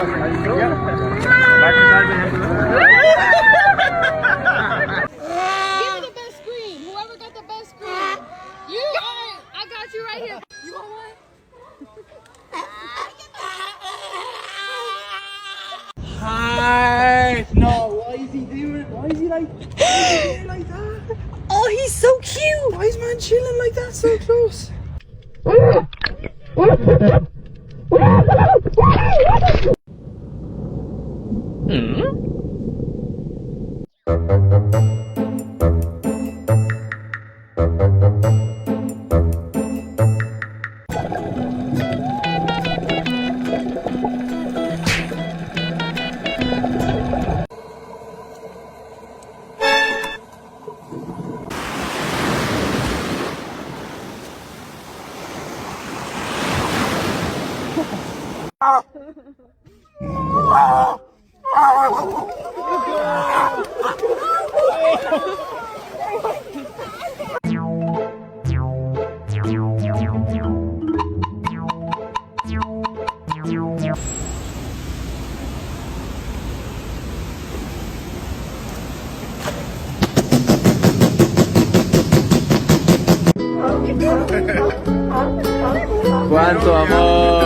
the best screen. Whoever got the best screen. You, alright, I got you right here. You want one? Hi. No, why is he doing? Why is he like that? Oh, he's so cute. Why is man chilling like that so close? ¡Cuánto amor!